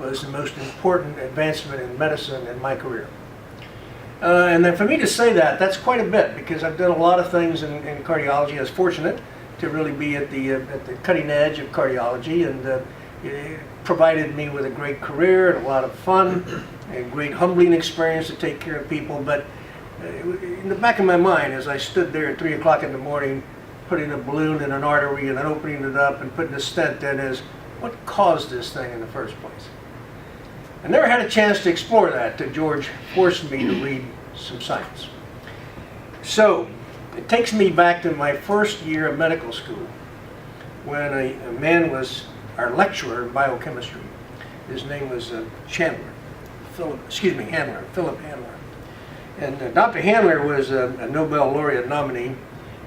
was the most important advancement in medicine in my career. And then for me to say that, that's quite a bit, because I've done a lot of things in cardiology. I was fortunate to really be at the cutting edge of cardiology, and it provided me with a great career and a lot of fun, a great humbling experience to take care of people. But in the back of my mind, as I stood there at 3 o'clock in the morning, putting a balloon in an artery and then opening it up and putting a stent in, is what caused this thing in the first place? I never had a chance to explore that till George forced me to read some science. So it takes me back to my first year of medical school, when a man was our lecturer in biochemistry. His name was Handler, Philip Handler. And Dr. Handler was a Nobel laureate nominee,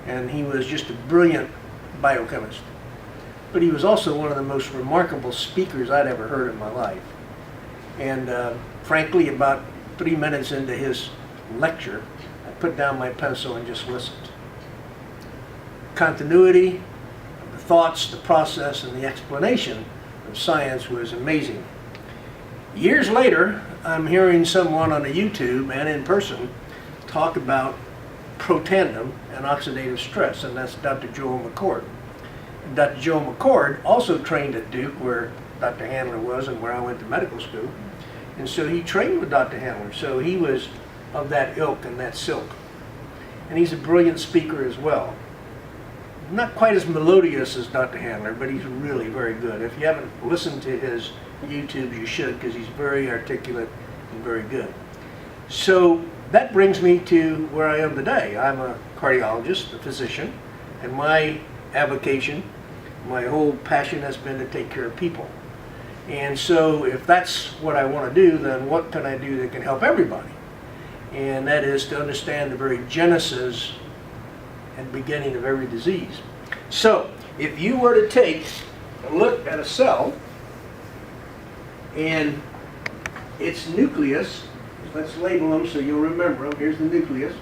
and he was just a brilliant biochemist. But he was also one of the most remarkable speakers I'd ever heard in my life. And frankly, about 3 minutes into his lecture, I put down my pencil and just listened. Continuity, the thoughts, the process, and the explanation of science was amazing. Years later, I'm hearing someone on a YouTube and in person talk about Protandim and oxidative stress, and that's Dr. Joel McCord. And Dr. Joel McCord also trained at Duke, where Dr. Handler was and where I went to medical school. And so he trained with Dr. Handler, so he was of that ilk and that silk. And he's a brilliant speaker as well. Not quite as melodious as Dr. Handler, but he's really very good. If you haven't listened to his YouTube, you should, because he's very articulate and very good. So that brings me to where I am today. I'm a cardiologist, a physician, and my avocation, my whole passion has been to take care of people. And so if that's what I want to do, then what can I do that can help everybody? And that is to understand the very genesis and beginning of every disease. So if you were to take a look at a cell and its nucleus, let's label them so you'll remember them. Here's the nucleus.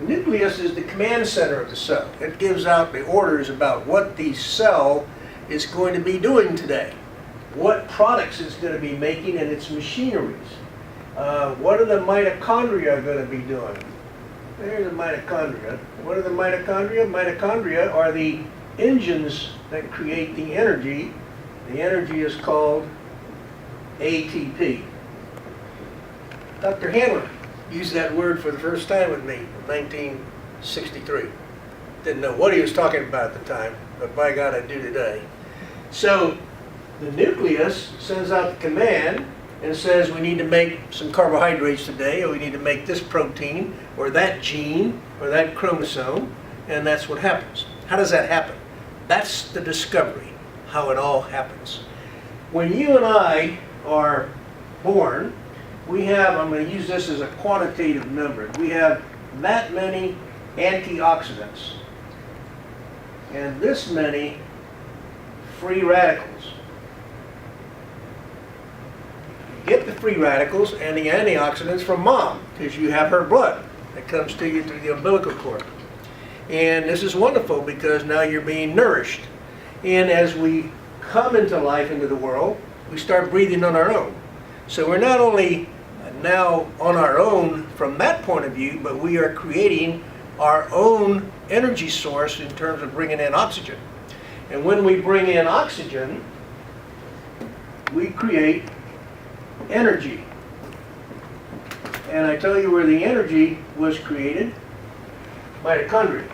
The nucleus is the command center of the cell. It gives out the orders about what the cell is going to be doing today, what products it's going to be making in its machineries, what are the mitochondria going to be doing. There's the mitochondria. What are the mitochondria? Mitochondria are the engines that create the energy. The energy is called ATP. Dr. Handler used that word for the first time with me in 1963. Didn't know what he was talking about at the time, but by God, I do today. So the nucleus sends out the command and says we need to make some carbohydrates today, or we need to make this protein, or that gene, or that chromosome, and that's what happens. How does that happen? That's the discovery, how it all happens. When you and I are born, we have, I'm going to use this as a quantitative number, we have that many antioxidants and this many free radicals. You get the free radicals and the antioxidants from mom, because you have her blood that comes to you through the umbilical cord. And this is wonderful because now you're being nourished. And as we come into life, into the world, we start breathing on our own. So we're not only now on our own from that point of view, but we are creating our own energy source in terms of bringing in oxygen. And when we bring in oxygen, we create energy. And I tell you where the energy was created: mitochondria.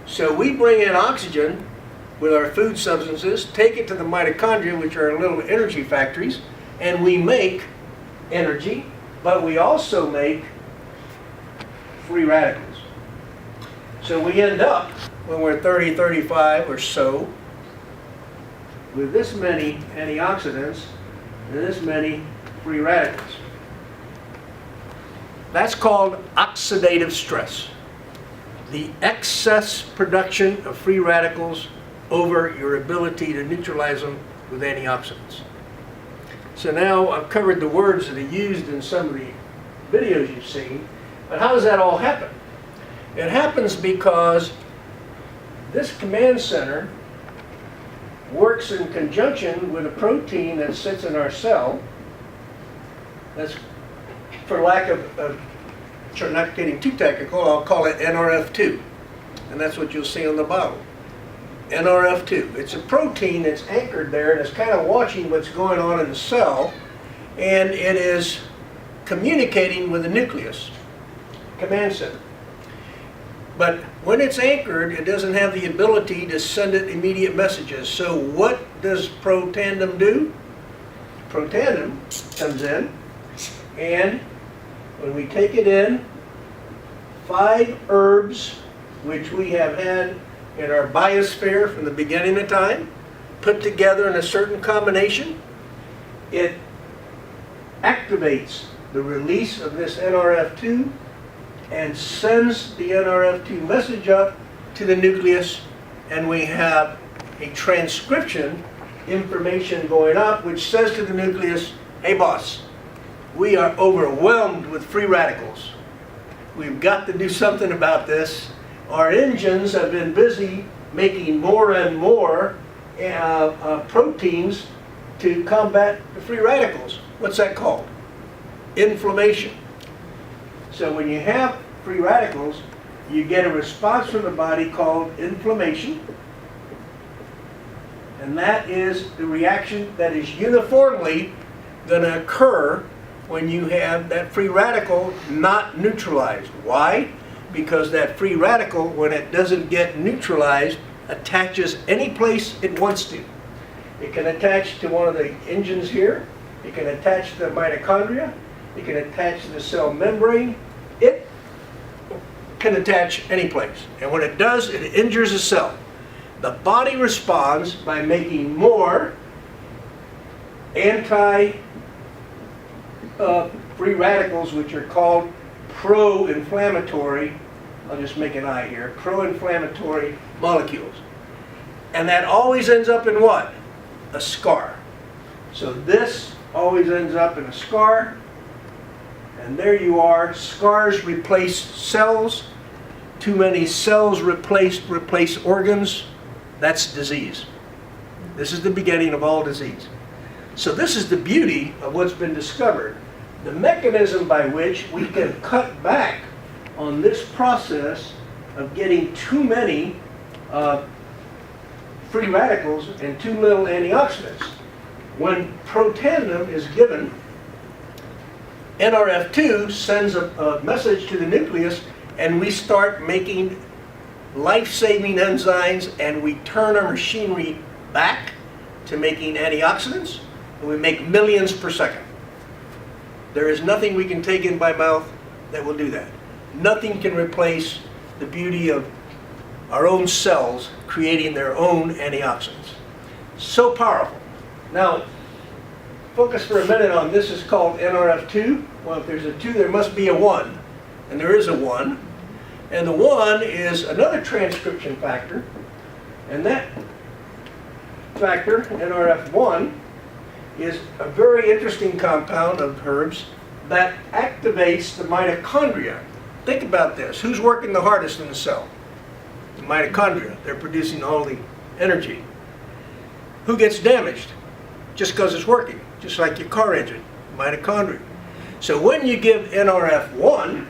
So we bring in oxygen with our food substances, take it to the mitochondria, which are little energy factories, and we make energy, but we also make free radicals. So we end up, when we're 30, 35 or so, with this many antioxidants and this many free radicals. That's called oxidative stress. The excess production of free radicals over your ability to neutralize them with antioxidants. So now I've covered the words that are used in some of the videos you've seen, but how does that all happen? It happens because this command center works in conjunction with a protein that sits in our cell. That's, for lack of not getting too technical, I'll call it NRF2. And that's what you'll see on the bottle. NRF2. It's a protein that's anchored there and it's kind of watching what's going on in the cell, and it is communicating with the nucleus, command center. But when it's anchored, it doesn't have the ability to send it immediate messages. So what does Protandim do? Protandim comes in, and when we take it in, 5 herbs, which we have had in our biosphere from the beginning of time, put together in a certain combination, it activates the release of this NRF2 and sends the NRF2 message up to the nucleus, and we have a transcription information going up which says to the nucleus, hey boss, we are overwhelmed with free radicals. We've got to do something about this. Our engines have been busy making more and more proteins to combat the free radicals. What's that called? Inflammation. So when you have free radicals, you get a response from the body called inflammation. And that is the reaction that is uniformly going to occur when you have that free radical not neutralized. Why? Because that free radical, when it doesn't get neutralized, attaches any place it wants to. It can attach to one of the engines here. It can attach to the mitochondria. It can attach to the cell membrane. It can attach any place. And when it does, it injures a cell. The body responds by making more free radicals, which are called pro-inflammatory, I'll just make an I here, pro-inflammatory molecules. And that always ends up in what? A scar. So this always ends up in a scar, and there you are. Scars replace cells. Too many cells replace organs. That's disease. This is the beginning of all disease. So this is the beauty of what's been discovered. The mechanism by which we can cut back on this process of getting too many free radicals and too little antioxidants. When Protandim is given, NRF2 sends a message to the nucleus, and we start making life-saving enzymes, and we turn our machinery back to making antioxidants, and we make millions per second. There is nothing we can take in by mouth that will do that. Nothing can replace the beauty of our own cells creating their own antioxidants. So powerful. Now, focus for a minute on this. Is called NRF2. Well, if there's a 2, there must be a 1. And there is a 1. And the 1 is another transcription factor. And that factor, NRF1, is a very interesting compound of herbs that activates the mitochondria. Think about this. Who's working the hardest in the cell? The mitochondria. They're producing all the energy. Who gets damaged? Just because it's working. Just like your car engine, mitochondria. So when you give NRF1,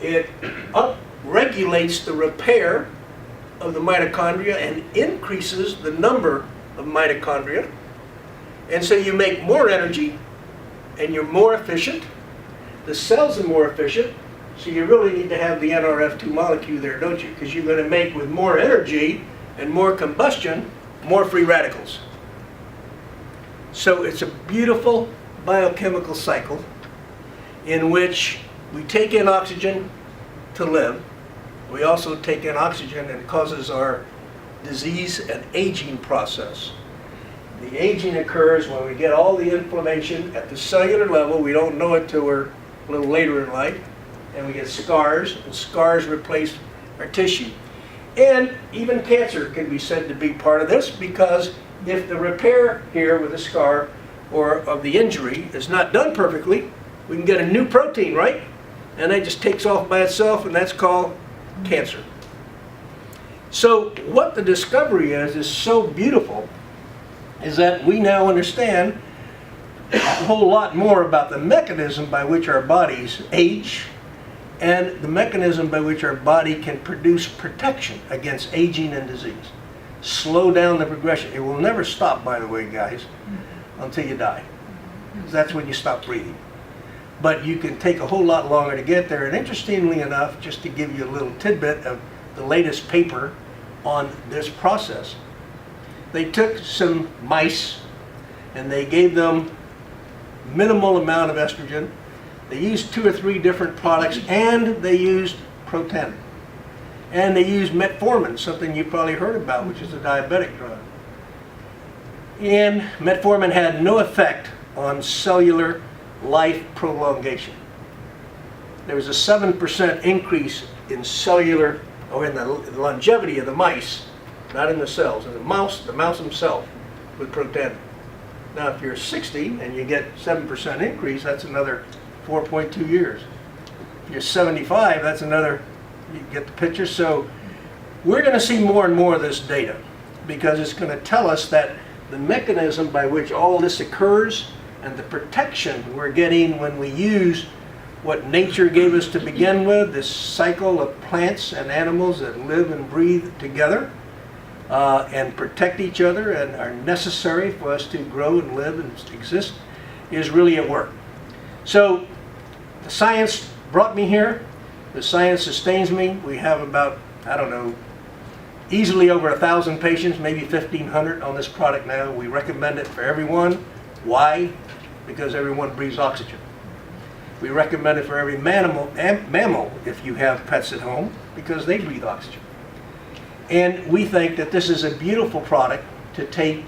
it upregulates the repair of the mitochondria and increases the number of mitochondria. And so you make more energy, and you're more efficient. The cells are more efficient, so you really need to have the NRF2 molecule there, don't you? Because you're going to make, with more energy and more combustion, more free radicals. So it's a beautiful biochemical cycle in which we take in oxygen to live. We also take in oxygen, and it causes our disease and aging process. The aging occurs when we get all the inflammation at the cellular level. We don't know it till we're a little later in life. And we get scars, and scars replace our tissue. And even cancer can be said to be part of this, because if the repair here with a scar or of the injury is not done perfectly, we can get a new protein, right? And it just takes off by itself, and that's called cancer. So what the discovery is so beautiful, is that we now understand a whole lot more about the mechanism by which our bodies age and the mechanism by which our body can produce protection against aging and disease. Slow down the progression. It will never stop, by the way, guys, until you die. That's when you stop breathing. But you can take a whole lot longer to get there. And interestingly enough, just to give you a little tidbit of the latest paper on this process, they took some mice and they gave them minimal amount of estrogen. They used 2 or 3 different products, and they used Protandim. And they used metformin, something you probably heard about, which is a diabetic drug. And metformin had no effect on cellular life prolongation. There was a 7% increase in cellular, or in the longevity of the mice, not in the cells, in the mouse himself with Protandim. Now if you're 60 and you get 7% increase, that's another 4.2 years. If you're 75, that's another, you get the picture. So we're going to see more and more of this data, because it's going to tell us that the mechanism by which all this occurs and the protection we're getting when we use what nature gave us to begin with, this cycle of plants and animals that live and breathe together and protect each other and are necessary for us to grow and live and exist, is really at work. So the science brought me here. The science sustains me. We have about, I don't know, easily over 1,000 patients, maybe 1,500 on this product now. We recommend it for everyone. Why? Because everyone breathes oxygen. We recommend it for every mammal if you have pets at home, because they breathe oxygen. And we think that this is a beautiful product to take